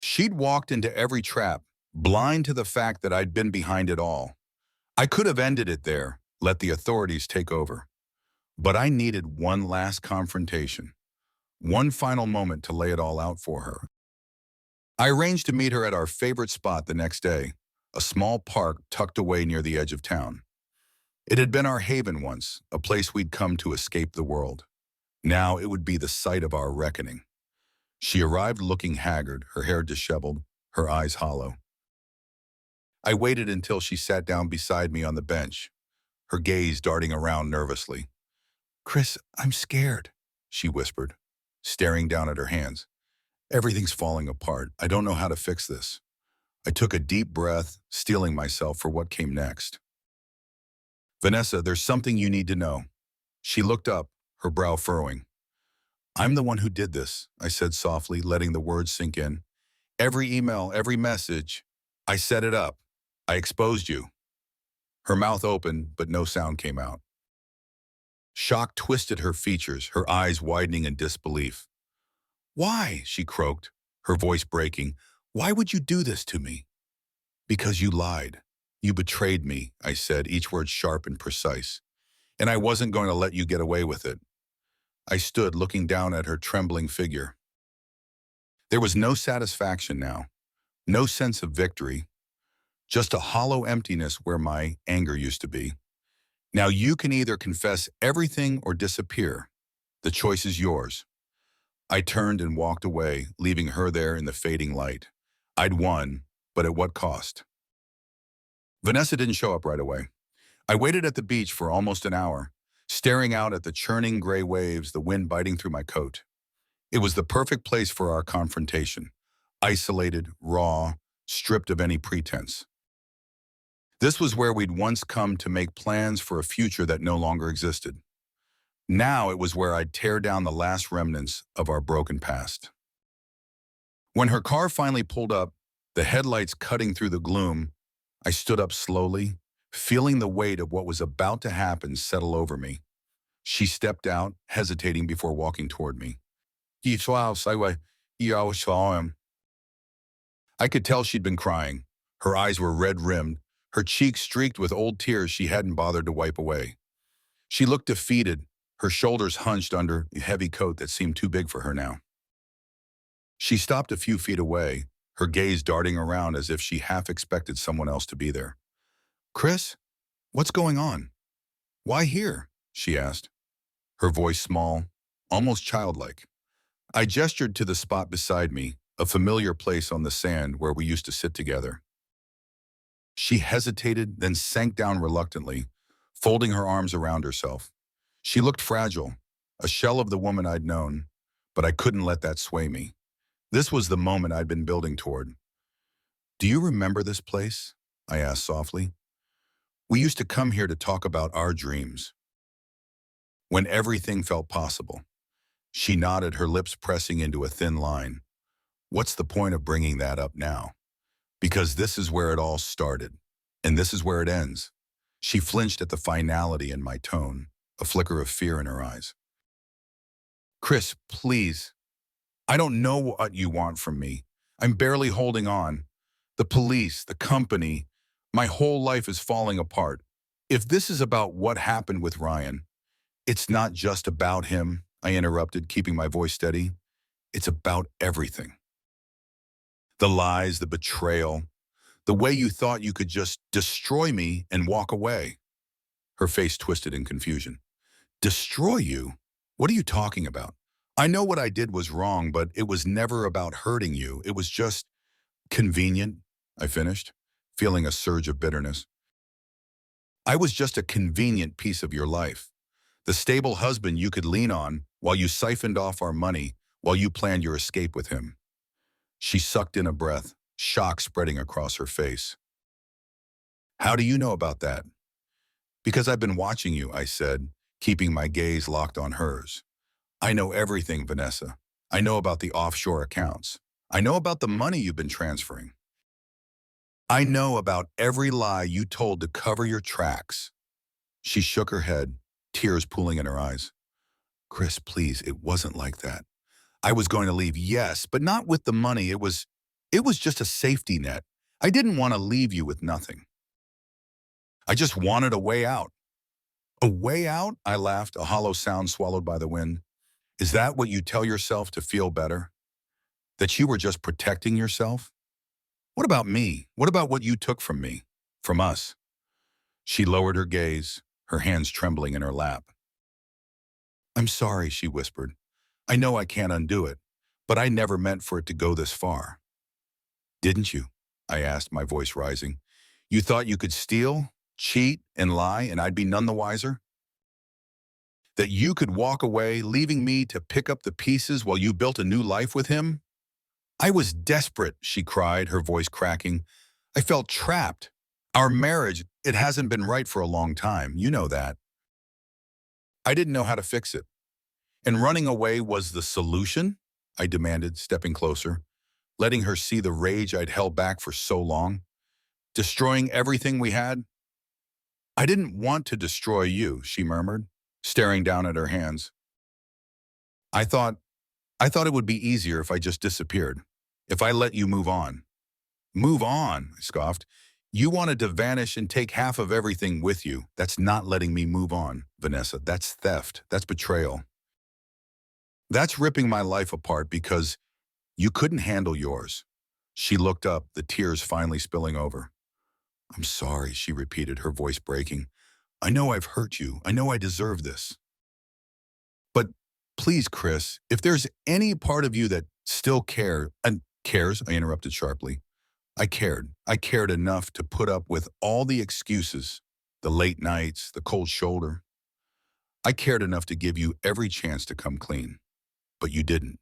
She'd walked into every trap, blind to the fact that I'd been behind it all. I could have ended it there, let the authorities take over. But I needed one last confrontation, one final moment to lay it all out for her. I arranged to meet her at our favorite spot the next day, a small park tucked away near the edge of town. It had been our haven once, a place we'd come to escape the world. Now it would be the site of our reckoning. She arrived looking haggard, her hair disheveled, her eyes hollow. I waited until she sat down beside me on the bench, her gaze darting around nervously. "Chris, I'm scared," she whispered, staring down at her hands. "Everything's falling apart. I don't know how to fix this." I took a deep breath, steeling myself for what came next. "Vanessa, there's something you need to know." She looked up, her brow furrowing. "I'm the one who did this," I said softly, letting the words sink in. "Every email, every message, I set it up. I exposed you." Her mouth opened, but no sound came out. Shock twisted her features, her eyes widening in disbelief. "Why?" she croaked, her voice breaking. "Why would you do this to me?" "Because you lied. You betrayed me," I said, each word sharp and precise. "And I wasn't going to let you get away with it." I stood looking down at her trembling figure. There was no satisfaction now, no sense of victory, just a hollow emptiness where my anger used to be. "Now you can either confess everything or disappear. The choice is yours." I turned and walked away, leaving her there in the fading light. I'd won, but at what cost? Vanessa didn't show up right away. I waited at the beach for almost an hour, staring out at the churning gray waves, the wind biting through my coat. It was the perfect place for our confrontation, isolated, raw, stripped of any pretense. This was where we'd once come to make plans for a future that no longer existed. Now it was where I'd tear down the last remnants of our broken past. When her car finally pulled up, the headlights cutting through the gloom, I stood up slowly, feeling the weight of what was about to happen settle over me. She stepped out, hesitating before walking toward me. I could tell she'd been crying. Her eyes were red-rimmed, her cheeks streaked with old tears she hadn't bothered to wipe away. She looked defeated, her shoulders hunched under a heavy coat that seemed too big for her now. She stopped a few feet away, her gaze darting around as if she half expected someone else to be there. "Chris, what's going on? Why here?" she asked, her voice small, almost childlike. I gestured to the spot beside me, a familiar place on the sand where we used to sit together. She hesitated, then sank down reluctantly, folding her arms around herself. She looked fragile, a shell of the woman I'd known, but I couldn't let that sway me. This was the moment I'd been building toward. "Do you remember this place?" I asked softly. "We used to come here to talk about our dreams. When everything felt possible." She nodded, her lips pressing into a thin line. "What's the point of bringing that up now? Because this is where it all started, and this is where it ends." She flinched at the finality in my tone, a flicker of fear in her eyes. "Chris, please. I don't know what you want from me. I'm barely holding on. The police, the company, my whole life is falling apart. If this is about what happened with Ryan—" "It's not just about him," I interrupted, keeping my voice steady. "It's about everything. The lies, the betrayal, the way you thought you could just destroy me and walk away." Her face twisted in confusion. "Destroy you? What are you talking about? I know what I did was wrong, but it was never about hurting you. It was just convenient," I finished, feeling a surge of bitterness. "I was just a convenient piece of your life. The stable husband you could lean on while you siphoned off our money, while you planned your escape with him." She sucked in a breath, shock spreading across her face. How do you know about that? Because I've been watching you, I said, keeping my gaze locked on hers. I know everything, Vanessa. I know about the offshore accounts. I know about the money you've been transferring. I know about every lie you told to cover your tracks. She shook her head, tears pooling in her eyes. Chris, please, it wasn't like that. I was going to leave, yes, but not with the money. It was just a safety net. I didn't want to leave you with nothing. I just wanted a way out. A way out? I laughed, a hollow sound swallowed by the wind. Is that what you tell yourself to feel better? That you were just protecting yourself? What about me? What about what you took from me? From us? She lowered her gaze, her hands trembling in her lap. I'm sorry, she whispered. I know I can't undo it, but I never meant for it to go this far. Didn't you? I asked, my voice rising. You thought you could steal, cheat, and lie, and I'd be none the wiser? That you could walk away, leaving me to pick up the pieces while you built a new life with him? I was desperate, she cried, her voice cracking. I felt trapped. Our marriage, it hasn't been right for a long time, you know that. I didn't know how to fix it. And running away was the solution? I demanded, stepping closer, letting her see the rage I'd held back for so long. Destroying everything we had? I didn't want to destroy you, she murmured, staring down at her hands. I thought it would be easier if I just disappeared, if I let you move on. Move on, I scoffed. You wanted to vanish and take half of everything with you. That's not letting me move on, Vanessa. That's theft. That's betrayal. That's ripping my life apart because you couldn't handle yours. She looked up, the tears finally spilling over. I'm sorry, she repeated, her voice breaking. I know I've hurt you. I know I deserve this. But please, Chris, if there's any part of you that still cares, I interrupted sharply. I cared. I cared enough to put up with all the excuses, the late nights, the cold shoulder. I cared enough to give you every chance to come clean. But you didn't.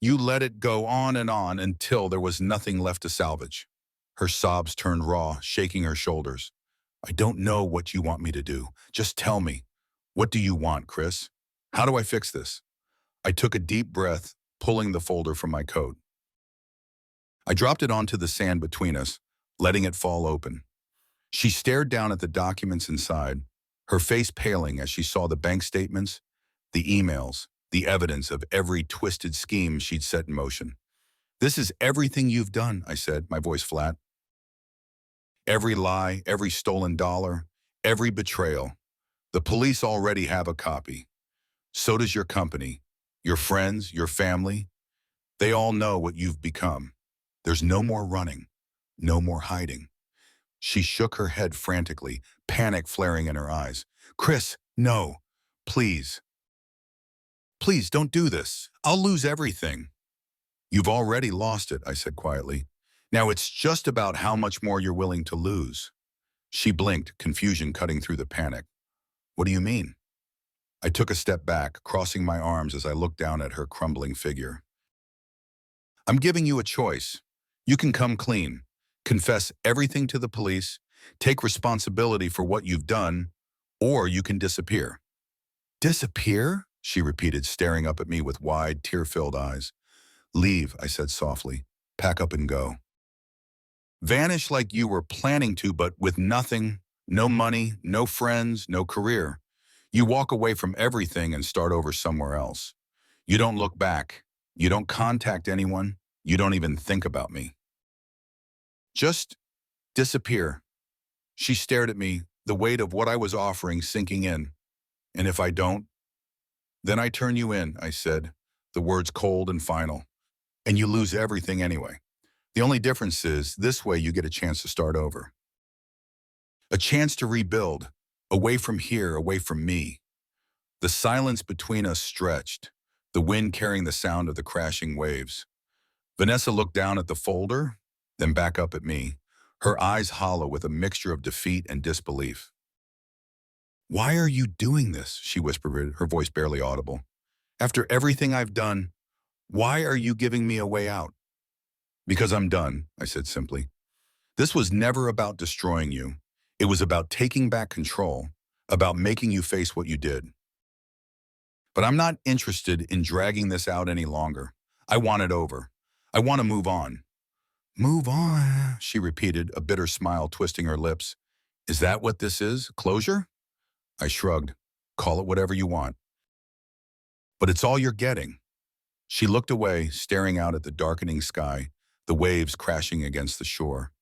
You let it go on until there was nothing left to salvage. Her sobs turned raw, shaking her shoulders. I don't know what you want me to do. Just tell me. What do you want, Chris? How do I fix this? I took a deep breath, pulling the folder from my coat. I dropped it onto the sand between us, letting it fall open. She stared down at the documents inside, her face paling as she saw the bank statements, the emails, the evidence of every twisted scheme she'd set in motion. This is everything you've done, I said, my voice flat. Every lie, every stolen dollar, every betrayal. The police already have a copy. So does your company, your friends, your family. They all know what you've become. There's no more running, no more hiding. She shook her head frantically, panic flaring in her eyes. Chris, no, please. Please don't do this. I'll lose everything. You've already lost it, I said quietly. Now it's just about how much more you're willing to lose. She blinked, confusion cutting through the panic. What do you mean? I took a step back, crossing my arms as I looked down at her crumbling figure. I'm giving you a choice. You can come clean, confess everything to the police, take responsibility for what you've done, or you can disappear. Disappear? She repeated, staring up at me with wide, tear-filled eyes. Leave, I said softly. Pack up and go. Vanish like you were planning to, but with nothing, no money, no friends, no career. You walk away from everything and start over somewhere else. You don't look back. You don't contact anyone. You don't even think about me. Just disappear. She stared at me, the weight of what I was offering sinking in. And if I don't, then I turn you in, I said, the words cold and final. And you lose everything anyway. The only difference is this way you get a chance to start over. A chance to rebuild, away from here, away from me. The silence between us stretched, the wind carrying the sound of the crashing waves. Vanessa looked down at the folder, then back up at me, her eyes hollow with a mixture of defeat and disbelief. Why are you doing this? She whispered, her voice barely audible. After everything I've done, why are you giving me a way out? Because I'm done, I said simply. This was never about destroying you. It was about taking back control, about making you face what you did. But I'm not interested in dragging this out any longer. I want it over. I want to move on. Move on, she repeated, a bitter smile twisting her lips. Is that what this is? Closure? I shrugged. Call it whatever you want. But it's all you're getting. She looked away, staring out at the darkening sky, the waves crashing against the shore.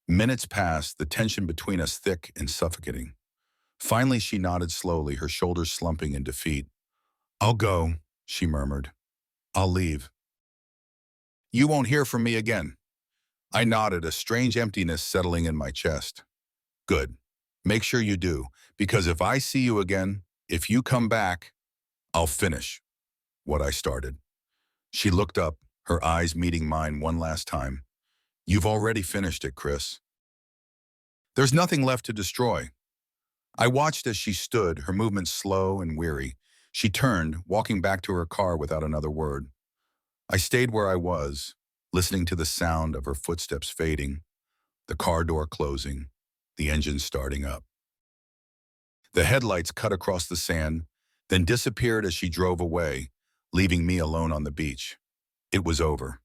Minutes passed, the tension between us thick and suffocating. Finally, she nodded slowly, her shoulders slumping in defeat. I'll go, she murmured. I'll leave. You won't hear from me again. I nodded, a strange emptiness settling in my chest. Good. Make sure you do, because if I see you again, if you come back, I'll finish what I started. She looked up, her eyes meeting mine one last time. You've already finished it, Chris. There's nothing left to destroy. I watched as she stood, her movements slow and weary. She turned, walking back to her car without another word. I stayed where I was, listening to the sound of her footsteps fading, the car door closing, the engine starting up. The headlights cut across the sand, then disappeared as she drove away, leaving me alone on the beach. It was over.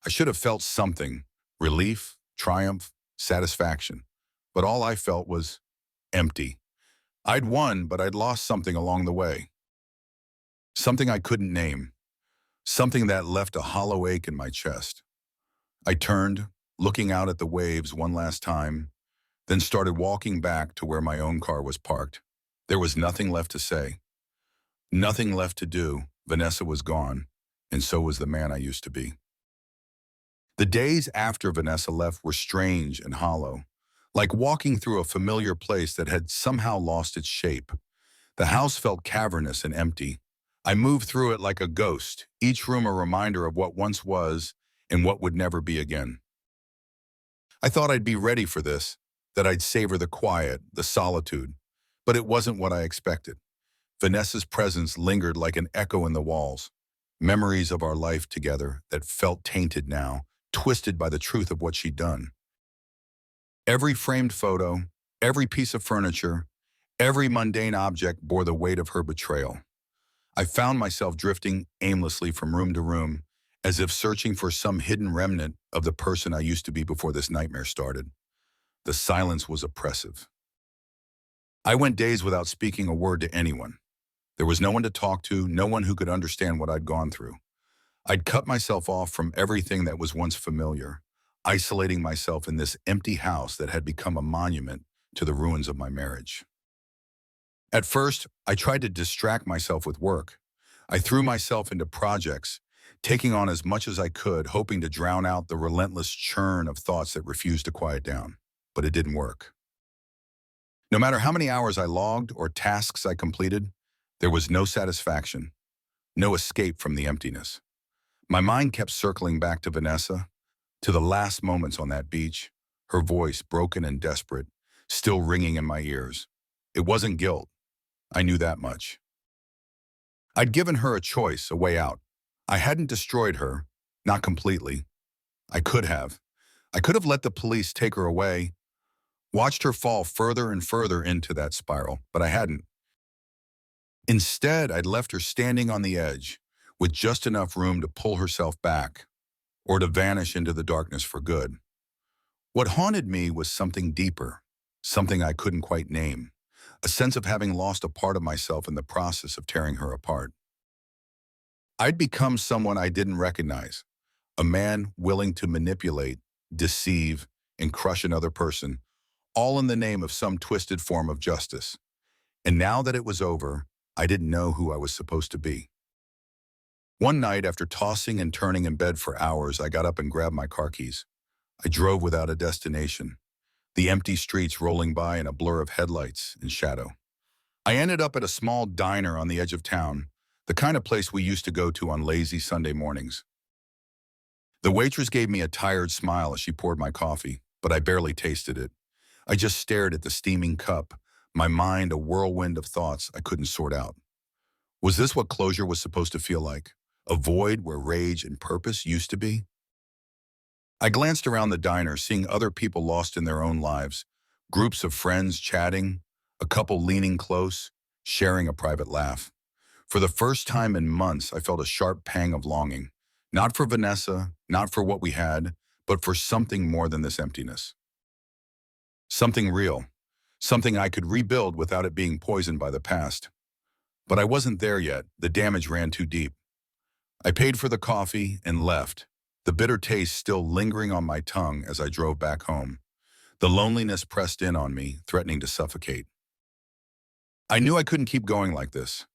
I should have felt something, relief, triumph, satisfaction, but all I felt was empty. I'd won, but I'd lost something along the way. Something I couldn't name, something that left a hollow ache in my chest. I turned, looking out at the waves one last time, then started walking back to where my own car was parked. There was nothing left to say, nothing left to do. Vanessa was gone, and so was the man I used to be. The days after Vanessa left were strange and hollow, like walking through a familiar place that had somehow lost its shape. The house felt cavernous and empty. I moved through it like a ghost, each room a reminder of what once was and what would never be again. I thought I'd be ready for this, that I'd savor the quiet, the solitude, but it wasn't what I expected. Vanessa's presence lingered like an echo in the walls, memories of our life together that felt tainted now, twisted by the truth of what she'd done. Every framed photo, every piece of furniture, every mundane object bore the weight of her betrayal. I found myself drifting aimlessly from room to room, as if searching for some hidden remnant of the person I used to be before this nightmare started. The silence was oppressive. I went days without speaking a word to anyone. There was no one to talk to, no one who could understand what I'd gone through. I'd cut myself off from everything that was once familiar, isolating myself in this empty house that had become a monument to the ruins of my marriage. At first, I tried to distract myself with work. I threw myself into projects, taking on as much as I could, hoping to drown out the relentless churn of thoughts that refused to quiet down. But it didn't work. No matter how many hours I logged or tasks I completed, there was no satisfaction, no escape from the emptiness. My mind kept circling back to Vanessa, to the last moments on that beach, her voice broken and desperate, still ringing in my ears. It wasn't guilt. I knew that much. I'd given her a choice, a way out. I hadn't destroyed her, not completely. I could have. I could have let the police take her away, watched her fall further and further into that spiral, but I hadn't. Instead, I'd left her standing on the edge, with just enough room to pull herself back, or to vanish into the darkness for good. What haunted me was something deeper, something I couldn't quite name, a sense of having lost a part of myself in the process of tearing her apart. I'd become someone I didn't recognize, a man willing to manipulate, deceive, and crush another person, all in the name of some twisted form of justice. And now that it was over, I didn't know who I was supposed to be. One night, after tossing and turning in bed for hours, I got up and grabbed my car keys. I drove without a destination, the empty streets rolling by in a blur of headlights and shadow. I ended up at a small diner on the edge of town, the kind of place we used to go to on lazy Sunday mornings. The waitress gave me a tired smile as she poured my coffee, but I barely tasted it. I just stared at the steaming cup, my mind a whirlwind of thoughts I couldn't sort out. Was this what closure was supposed to feel like? A void where rage and purpose used to be? I glanced around the diner, seeing other people lost in their own lives, groups of friends chatting, a couple leaning close, sharing a private laugh. For the first time in months, I felt a sharp pang of longing, not for Vanessa, not for what we had, but for something more than this emptiness. Something real, something I could rebuild without it being poisoned by the past. But I wasn't there yet. The damage ran too deep. I paid for the coffee and left, the bitter taste still lingering on my tongue as I drove back home. The loneliness pressed in on me, threatening to suffocate. I knew I couldn't keep going like this.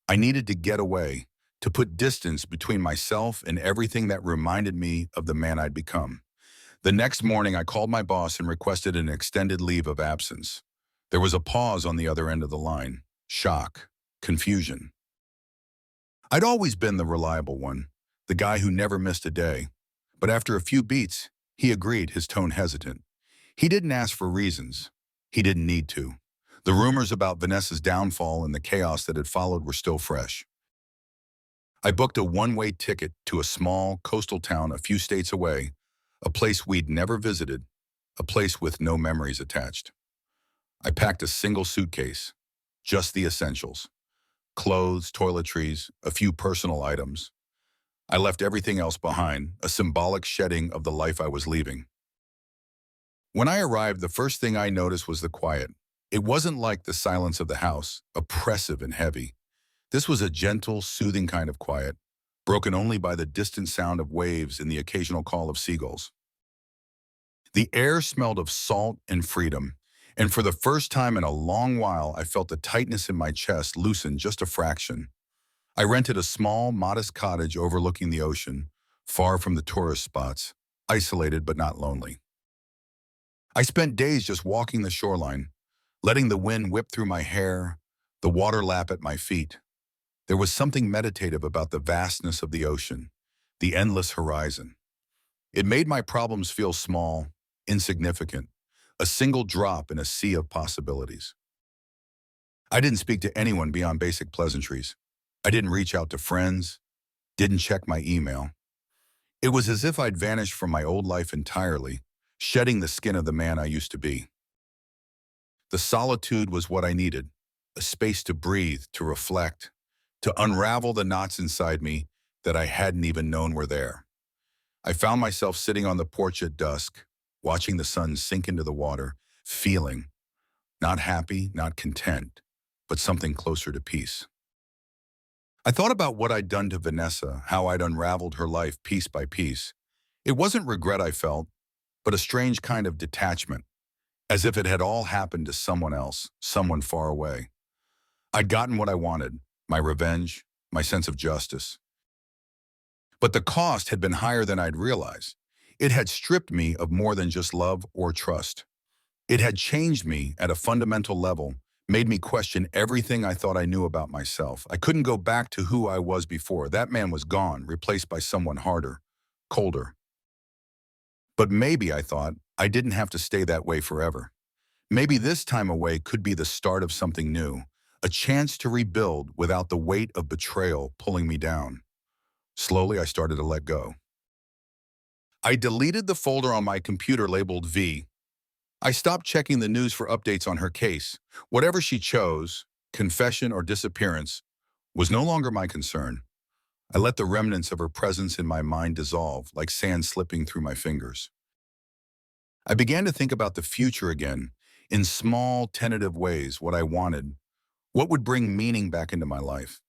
I needed to get away, to put distance between myself and everything that reminded me of the man I'd become. The next morning, I called my boss and requested an extended leave of absence. There was a pause on the other end of the line. Shock. Confusion. I'd always been the reliable one, the guy who never missed a day. But after a few beats, he agreed, his tone hesitant. He didn't ask for reasons. He didn't need to. The rumors about Vanessa's downfall and the chaos that had followed were still fresh. I booked a one-way ticket to a small coastal town a few states away, a place we'd never visited, a place with no memories attached. I packed a single suitcase, just the essentials: clothes, toiletries, a few personal items. I left everything else behind, a symbolic shedding of the life I was leaving. When I arrived, the first thing I noticed was the quiet. It wasn't like the silence of the house, oppressive and heavy. This was a gentle, soothing kind of quiet, broken only by the distant sound of waves and the occasional call of seagulls. The air smelled of salt and freedom, and for the first time in a long while, I felt the tightness in my chest loosen just a fraction. I rented a small, modest cottage overlooking the ocean, far from the tourist spots, isolated but not lonely. I spent days just walking the shoreline, letting the wind whip through my hair, the water lap at my feet. There was something meditative about the vastness of the ocean, the endless horizon. It made my problems feel small, insignificant, a single drop in a sea of possibilities. I didn't speak to anyone beyond basic pleasantries. I didn't reach out to friends, didn't check my email. It was as if I'd vanished from my old life entirely, shedding the skin of the man I used to be. The solitude was what I needed, a space to breathe, to reflect, to unravel the knots inside me that I hadn't even known were there. I found myself sitting on the porch at dusk, watching the sun sink into the water, feeling, not happy, not content, but something closer to peace. I thought about what I'd done to Vanessa, how I'd unraveled her life piece by piece. It wasn't regret I felt, but a strange kind of detachment, as if it had all happened to someone else, someone far away. I'd gotten what I wanted, my revenge, my sense of justice. But the cost had been higher than I'd realized. It had stripped me of more than just love or trust. It had changed me at a fundamental level, made me question everything I thought I knew about myself. I couldn't go back to who I was before. That man was gone, replaced by someone harder, colder. But maybe, I thought, I didn't have to stay that way forever. Maybe this time away could be the start of something new, a chance to rebuild without the weight of betrayal pulling me down. Slowly, I started to let go. I deleted the folder on my computer labeled V. I stopped checking the news for updates on her case. Whatever she chose, confession or disappearance, was no longer my concern. I let the remnants of her presence in my mind dissolve, like sand slipping through my fingers. I began to think about the future again, in small, tentative ways, what I wanted, what would bring meaning back into my life.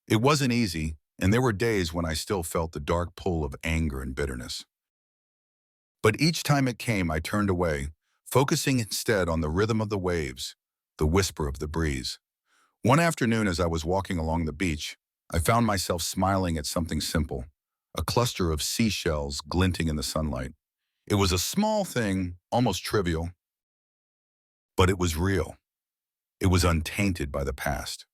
It wasn't easy, and there were days when I still felt the dark pull of anger and bitterness. But each time it came, I turned away, focusing instead on the rhythm of the waves, the whisper of the breeze. One afternoon, as I was walking along the beach, I found myself smiling at something simple, a cluster of seashells glinting in the sunlight. It was a small thing, almost trivial, but it was real. It was untainted by the past.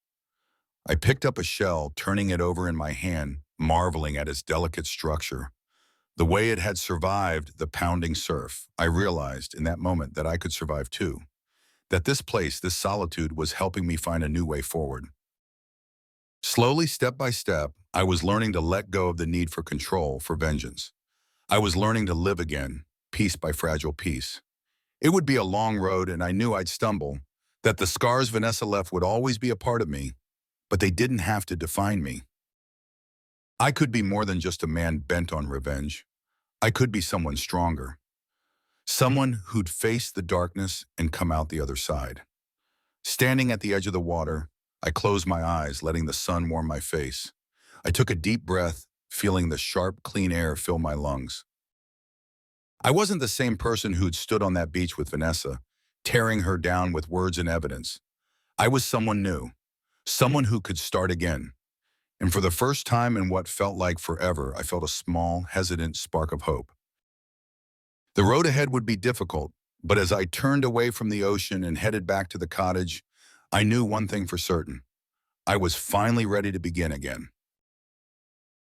I picked up a shell, turning it over in my hand, marveling at its delicate structure. The way it had survived the pounding surf. I realized in that moment that I could survive too. That this place, this solitude, was helping me find a new way forward. Slowly, step by step, I was learning to let go of the need for control, for vengeance. I was learning to live again, piece by fragile piece. It would be a long road and I knew I'd stumble, that the scars Vanessa left would always be a part of me, but they didn't have to define me. I could be more than just a man bent on revenge. I could be someone stronger, someone who'd face the darkness and come out the other side. Standing at the edge of the water, I closed my eyes, letting the sun warm my face. I took a deep breath, feeling the sharp, clean air fill my lungs. I wasn't the same person who'd stood on that beach with Vanessa, tearing her down with words and evidence. I was someone new, someone who could start again. And for the first time in what felt like forever, I felt a small, hesitant spark of hope. The road ahead would be difficult, but as I turned away from the ocean and headed back to the cottage, I knew one thing for certain. I was finally ready to begin again.